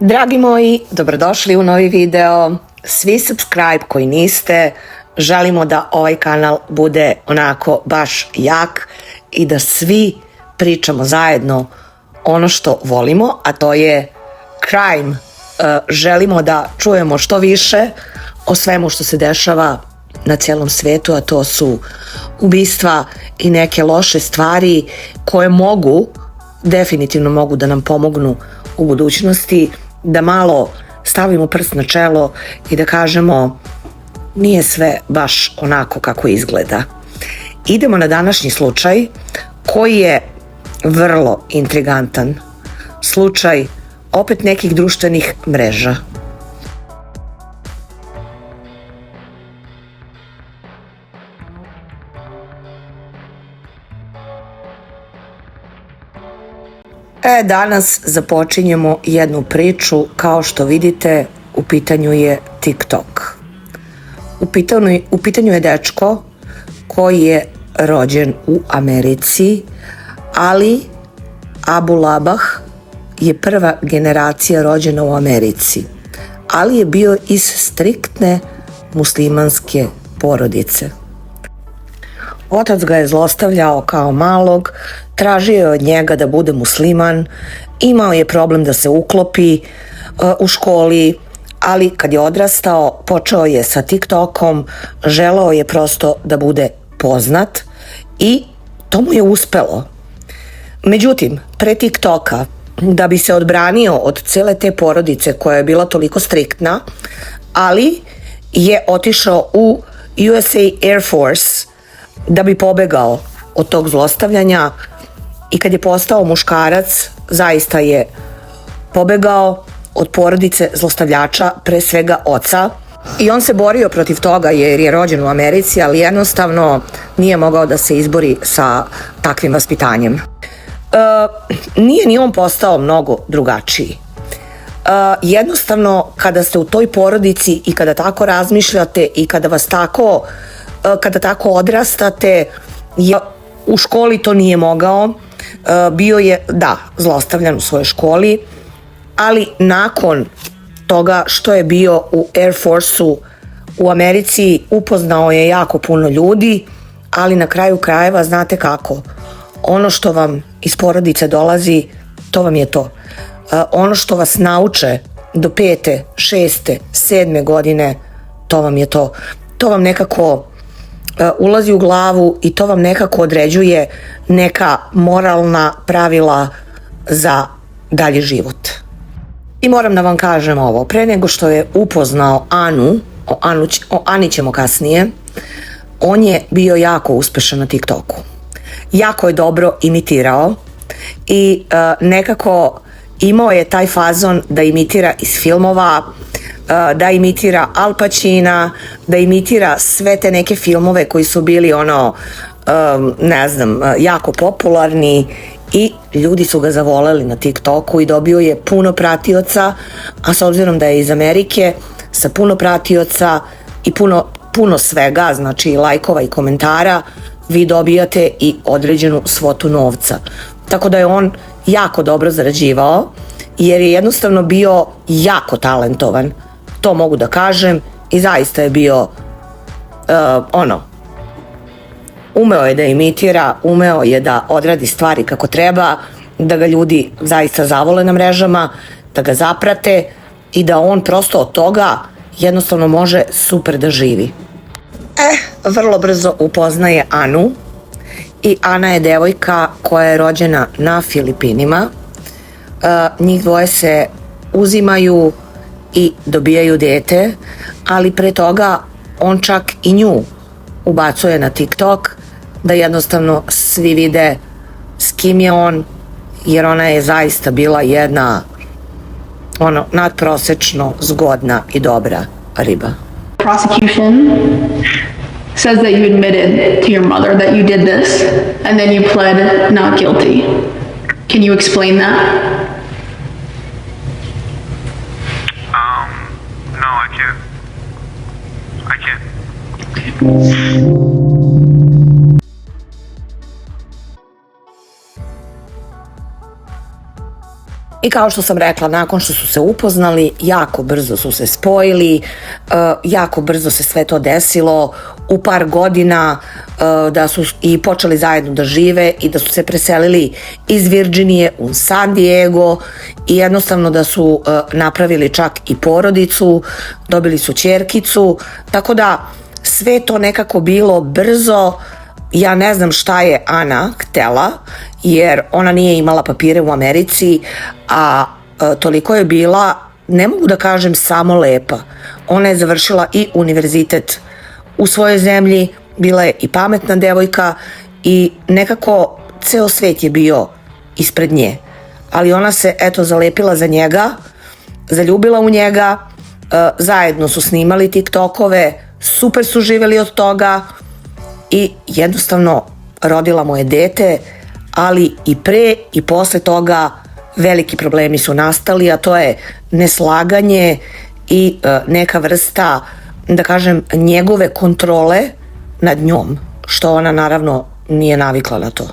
Dragi moji, dobrodošli u novi video. Svi subscribe koji niste, želimo da ovaj kanal bude onako baš jak i da svi pričamo zajedno ono što volimo, a to je crime. Želimo da čujemo što više o svemu što se dešava na cijelom svetu, a to su ubistva i neke loše stvari koje definitivno mogu da nam pomognu u budućnosti, da malo stavimo prst na čelo i da kažemo nije sve baš onako kako izgleda. Idemo na današnji slučaj koji je vrlo intrigantan. Slučaj opet nekih društvenih mreža. Danas započinjemo jednu priču. Kao što vidite, u pitanju je TikTok. U pitanju je dečko koji je rođen u Americi, ali Abu Labah je prva generacija rođena u Americi, ali je bio iz striktne muslimanske porodice. Otac ga je zlostavljao kao malog, tražio je od njega da bude musliman, imao je problem da se uklopi u školi, ali kad je odrastao počeo je sa TikTokom, želeo je prosto da bude poznat i to mu je uspelo. Međutim, pre TikToka, da bi se odbranio od cele te porodice koja je bila toliko striktna, ali je otišao u USA Air Force da bi pobegao od tog zlostavljanja, i kad je postao muškarac zaista je pobegao od porodice zlostavljača, pre svega oca, i on se borio protiv toga jer je rođen u Americi, ali jednostavno nije mogao da se izbori sa takvim vaspitanjem. Nije ni on postao mnogo drugačiji. Jednostavno, kada ste u toj porodici i kada tako razmišljate i kada tako odrastate, u školi to nije mogao, bio je, zlostavljan u svojoj školi, ali nakon toga što je bio u Air Force-u u Americi, upoznao je jako puno ljudi, ali na kraju krajeva, znate kako, ono što vam iz porodice dolazi, to vam je to. Ono što vas nauče do 5., 6., 7. godine, to vam je to. To vam nekako ulazi u glavu i to vam nekako određuje neka moralna pravila za dalji život. I moram da vam kažem ovo, pre nego što je upoznao Anu, o Ani ćemo kasnije, on je bio jako uspešan na TikToku. Jako je dobro imitirao i nekako imao je taj fazon da imitira iz filmova, da imitira Al Pacina, da imitira sve te neke filmove koji su bili jako popularni, i ljudi su ga zavoleli na TikToku i dobio je puno pratioca, a s obzirom da je iz Amerike, sa puno pratioca i puno svega, znači lajkova i komentara, vi dobijate i određenu svotu novca. Tako da je on jako dobro zarađivao, jer je jednostavno bio jako talentovan, to mogu da kažem, i zaista je bio umeo je da imitira, umeo je da odradi stvari kako treba, da ga ljudi zaista zavole na mrežama, da ga zaprate i da on prosto od toga jednostavno može super da živi. Vrlo brzo upoznaje Anu, i Ana je devojka koja je rođena na Filipinima. Njih dvoje se uzimaju i dobijaju dete, ali pre toga on čak i nju ubacuje na TikTok da jednostavno svi vide s kim je on, jer ona je zaista bila jedna nadprosečno zgodna i dobra riba. Prosecution says that you admitted to your mother that you did this and then you pled not guilty. Can you explain that? No, I can't. I kao što sam rekla, nakon što su se upoznali, jako brzo su se spojili, jako brzo se sve to desilo, u par godina da su i počeli zajedno da žive i da su se preselili iz Virginije u San Diego i jednostavno da su napravili čak i porodicu, dobili su ćerkicu, tako da sve to nekako bilo brzo. Ja ne znam šta je Ana htela, jer ona nije imala papire u Americi, a toliko je bila, ne mogu da kažem samo lepa. Ona je završila i univerzitet u svojoj zemlji, bila je i pametna devojka i nekako ceo svet je bio ispred nje. Ali ona se, eto, zalepila za njega, zaljubila u njega, zajedno su snimali TikTokove, super su živeli od toga i jednostavno rodila mu je dete, ali i pre i posle toga veliki problemi su nastali, a to je neslaganje i neka vrsta, da kažem, njegove kontrole nad njom, što ona naravno nije navikla na to.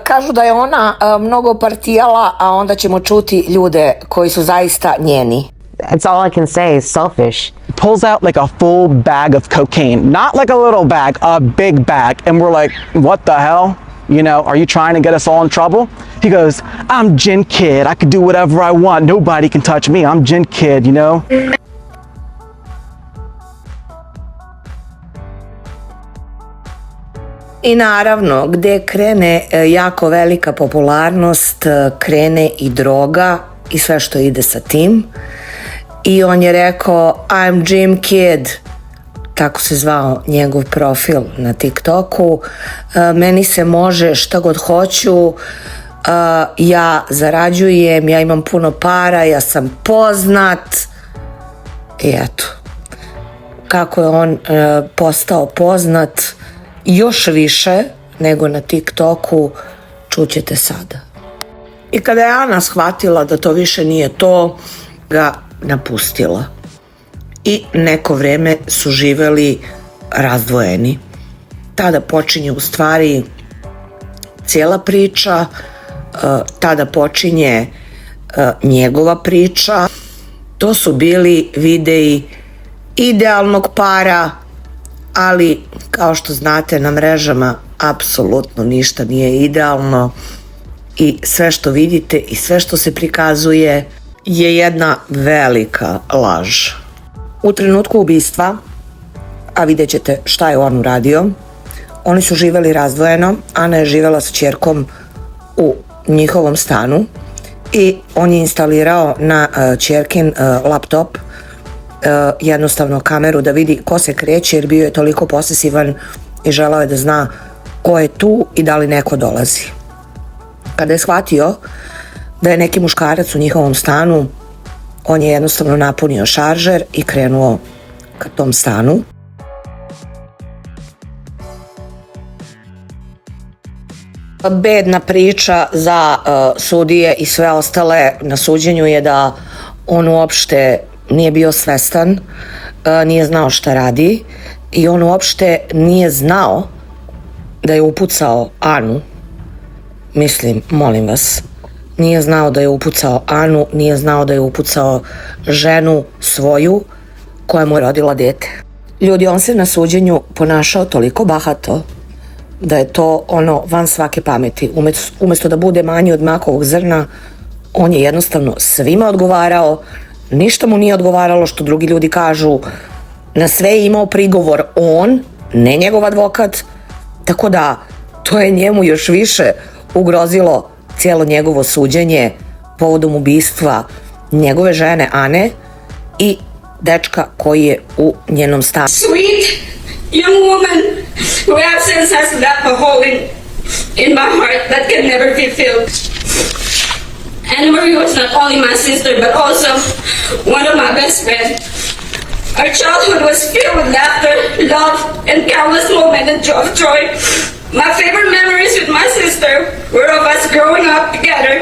Kažu da je ona mnogo partijala, a onda ćemo čuti ljude koji su zaista njeni. That's all I can say is selfish. Pulls out like a full bag of cocaine, not like a little bag, a big bag. And we're like, what the hell? You know, are you trying to get us all in trouble? He goes, I'm Jin Kid. I can do whatever I want. Nobody can touch me. I'm Jin Kid, you know? I naravno, gde krene jako velika popularnost, krene i droga i sve što ide sa tim. I on je rekao, I'm Jim Kid, tako se zvao njegov profil na TikToku, meni se može šta god hoću, ja zarađujem, ja imam puno para, ja sam poznat. I eto, kako je on postao poznat još više nego na TikToku, čućete sada. I kada je Ana shvatila da to više nije to, ga napustila. I neko vreme su živeli razdvojeni. Tada počinje u stvari cijela priča, tada počinje njegova priča. To su bili videi idealnog para, ali kao što znate na mrežama apsolutno ništa nije idealno i sve što vidite i sve što se prikazuje je jedna velika laž. U trenutku ubistva, a vidjet ćete šta je on uradio, oni su živeli razdvojeno, Ana je živela sa ćerkom u njihovom stanu i on je instalirao na ćerkin laptop jednostavno kameru da vidi ko se kreće, jer bio je toliko posesivan i želao je da zna ko je tu i da li neko dolazi. Kada je shvatio da je neki muškarac u njihovom stanu, on je jednostavno napunio šaržer i krenuo ka tom stanu. Bedna priča za sudije i sve ostale na suđenju je da on uopšte nije bio svestan, nije znao šta radi i on uopšte nije znao da je upucao Anu. Mislim, molim vas, nije znao da je upucao Anu, nije znao da je upucao ženu svoju koja mu je rodila dete. Ljudi, on se na suđenju ponašao toliko bahato da je to ono van svake pameti. Umesto da bude manji od makovog zrna, on je jednostavno svima odgovarao, ništa mu nije odgovaralo što drugi ljudi kažu, na sve je imao prigovor on, ne njegov advokat, tako da to je njemu još više ugrozilo cijelo njegovo suđenje povodom ubistva njegove žene Ane i dečka koji je u njenom stanu. Sweet young woman whose absence has left a hole in my heart that can never be filled. Anna Marie was not only my sister but also one of my best friends. Our childhood was filled with laughter, love, and countless moments of joy. My favorite memories with my sister were of us growing up together.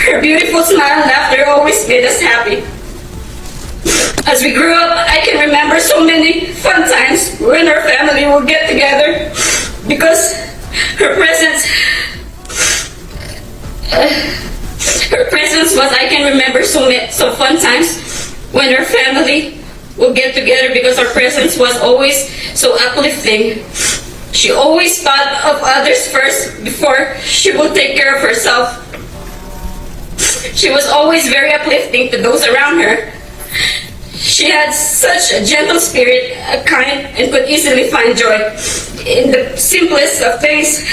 Her beautiful smile and laughter always made us happy. As we grew up, I can remember so many fun times when our family would get together because her presence Her presence was, I can remember so fun times when her family would get together because her presence was always so uplifting. She always thought of others first before she would take care of herself. She was always very uplifting to those around her. She had such a gentle spirit, kind, and could easily find joy in the simplest of things.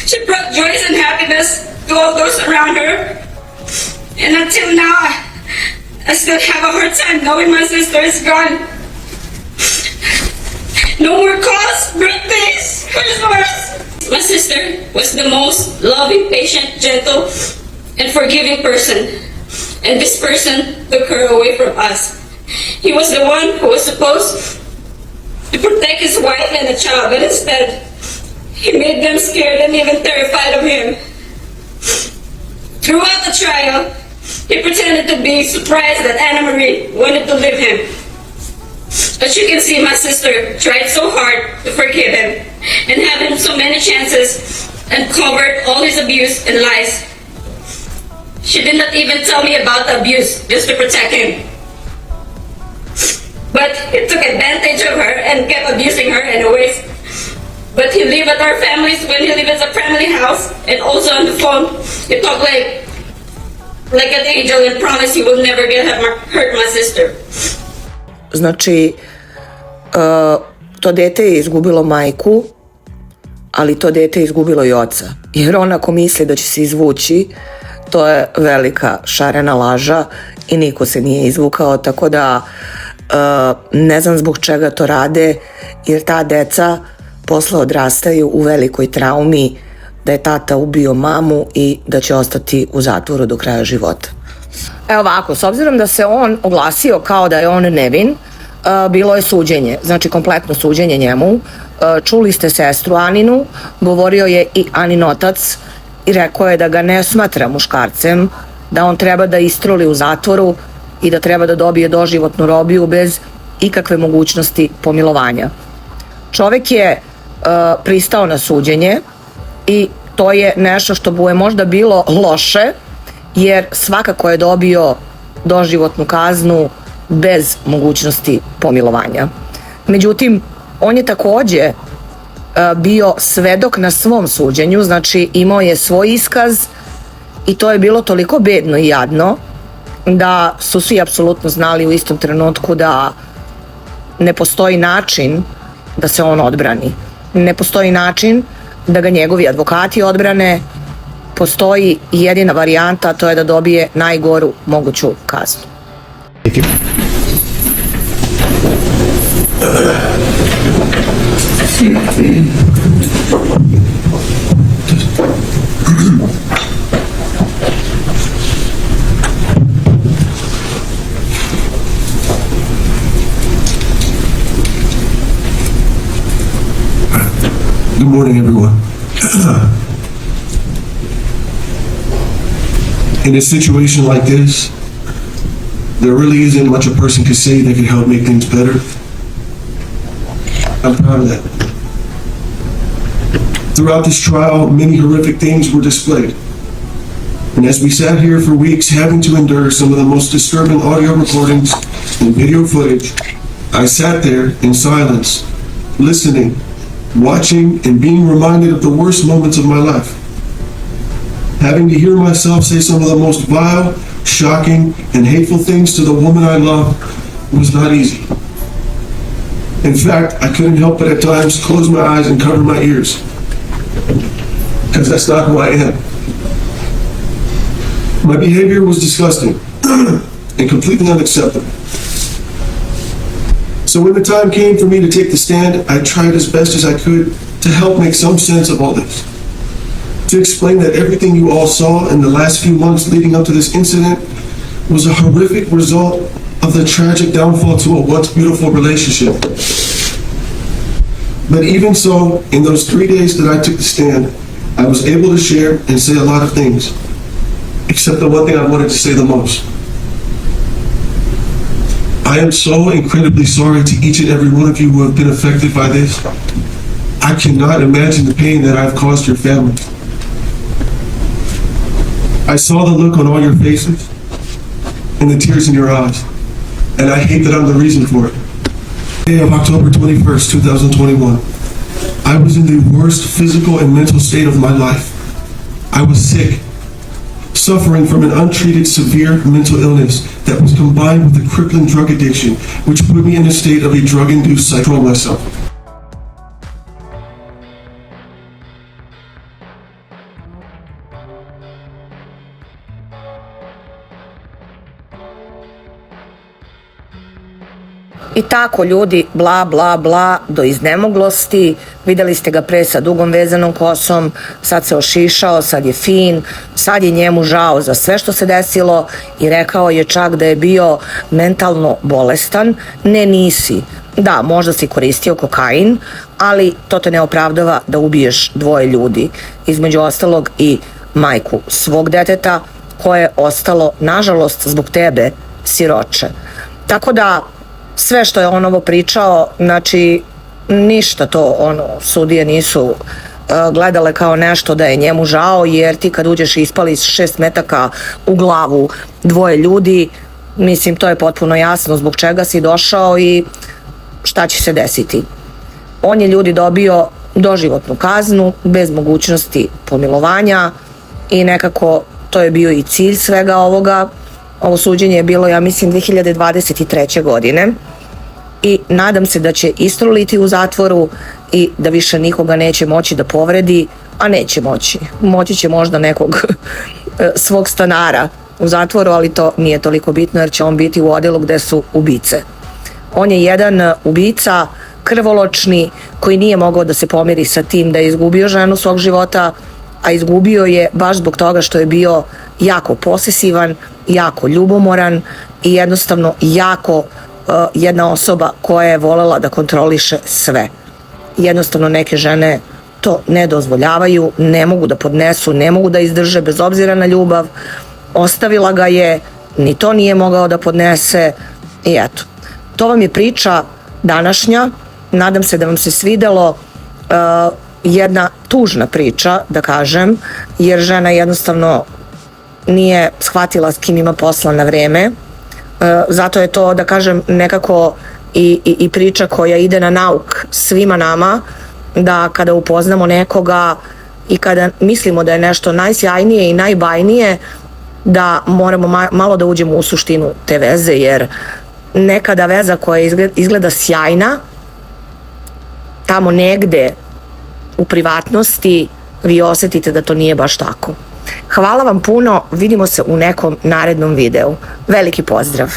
She brought joy and happiness to all those around her. And until now, I still have a hard time knowing my sister is gone. No more calls, birthdays, Christmas. My sister was the most loving, patient, gentle, and forgiving person. And this person took her away from us. He was the one who was supposed to protect his wife and the child, but instead, he made them scared and even terrified of him. Throughout the trial, he pretended to be surprised that Anna Marie wanted to leave him. As you can see, my sister tried so hard to forgive him and have him so many chances and covered all his abuse and lies. She did not even tell me about the abuse just to protect him. But he took advantage of her and kept abusing her anyways. But he lived at our families when he lived at the family house and also on the phone. He talked like an angel and promised he will never hurt my sister. Znači, to dete je izgubilo majku, ali to dete je izgubilo i oca. Jer on ako misli da će se izvući, to je velika šarena laža i niko se nije izvukao, tako da ne znam zbog čega to rade, jer ta deca posle odrastaju u velikoj traumi da je tata ubio mamu i da će ostati u zatvoru do kraja života. Evo ovako, s obzirom da se on oglasio kao da je on nevin, bilo je suđenje, znači kompletno suđenje njemu. Čuli ste sestru Aninu, govorio je i Anin otac i rekao je da ga ne smatra muškarcem, da on treba da istroli u zatvoru i da treba da dobije doživotnu robiju bez ikakve mogućnosti pomilovanja. Čovek je pristao na suđenje i to je nešto što mu je možda bilo loše, jer svakako je dobio doživotnu kaznu bez mogućnosti pomilovanja. Međutim, on je takođe bio svedok na svom suđenju, znači imao je svoj iskaz i to je bilo toliko bedno i jadno da su svi apsolutno znali u istom trenutku da ne postoji način da se on odbrani. Ne postoji način da ga njegovi advokati odbrane, postoji jedina varijanta, a to je da dobije najgoru moguću kaznu. Good morning, everyone. In a situation like this, there really isn't much a person can say that can help make things better. I'm proud of that. Throughout this trial, many horrific things were displayed. And as we sat here for weeks having to endure some of the most disturbing audio recordings and video footage, I sat there in silence, listening, watching, and being reminded of the worst moments of my life. Having to hear myself say some of the most vile, shocking, and hateful things to the woman I love was not easy. In fact, I couldn't help but at times close my eyes and cover my ears, because that's not who I am. My behavior was disgusting and completely unacceptable. So when the time came for me to take the stand, I tried as best as I could to help make some sense of all this. To explain that everything you all saw in the last few months leading up to this incident was a horrific result of the tragic downfall to a once beautiful relationship. But even so, in those 3 days that I took the stand, I was able to share and say a lot of things, except the one thing I wanted to say the most. I am so incredibly sorry to each and every one of you who have been affected by this. I cannot imagine the pain that I've caused your family. I saw the look on all your faces and the tears in your eyes, and I hate that I'm the reason for it. Day of October 21st, 2021, I was in the worst physical and mental state of my life. I was sick, suffering from an untreated severe mental illness that was combined with a crippling drug addiction, which put me in a state of a drug-induced cycle of myself. I tako ljudi, bla, bla, bla, do iznemoglosti. Videli ste ga pre sa dugom vezanom kosom, sad se ošišao, sad je fin, sad je njemu žao za sve što se desilo i rekao je čak da je bio mentalno bolestan. Ne, nisi. Da, možda si koristio kokain, ali to te ne opravdava da ubiješ dvoje ljudi. Između ostalog i majku svog deteta koje je ostalo, nažalost, zbog tebe siroče. Tako da, sve što je on ovo pričao, znači ništa to sudije nisu gledale kao nešto da je njemu žao, jer ti kad uđeš i ispali 6 metaka u glavu dvoje ljudi, mislim to je potpuno jasno zbog čega si došao i šta će se desiti. On je ljudi dobio doživotnu kaznu bez mogućnosti pomilovanja i nekako to je bio i cilj svega ovoga. Ovo suđenje je bilo, ja mislim, 2023. godine i nadam se da će istruliti u zatvoru i da više nikoga neće moći da povredi, a neće moći. Moći će možda nekog svog stanara u zatvoru, ali to nije toliko bitno jer će on biti u odjelu gde su ubice. On je jedan ubica, krvoločni, koji nije mogao da se pomiri sa tim da je izgubio ženu svog života, a izgubio je baš zbog toga što je bio jako posesivan, jako ljubomoran i jednostavno jako jedna osoba koja je volela da kontroliše sve. Jednostavno neke žene to ne dozvoljavaju, ne mogu da podnesu, ne mogu da izdrže bez obzira na ljubav. Ostavila ga je, ni to nije mogao da podnese i eto. To vam je priča današnja. Nadam se da vam se svidelo. Jedna tužna priča, da kažem, jer žena jednostavno nije shvatila s kim ima posla na vreme. Zato je to, da kažem, nekako i priča koja ide na nauk svima nama, da kada upoznamo nekoga i kada mislimo da je nešto najsjajnije i najbajnije, da moramo malo da uđemo u suštinu te veze, jer nekada veza koja izgleda sjajna, tamo negde u privatnosti vi osetite da to nije baš tako. Hvala vam puno, vidimo se u nekom narednom videu. Veliki pozdrav!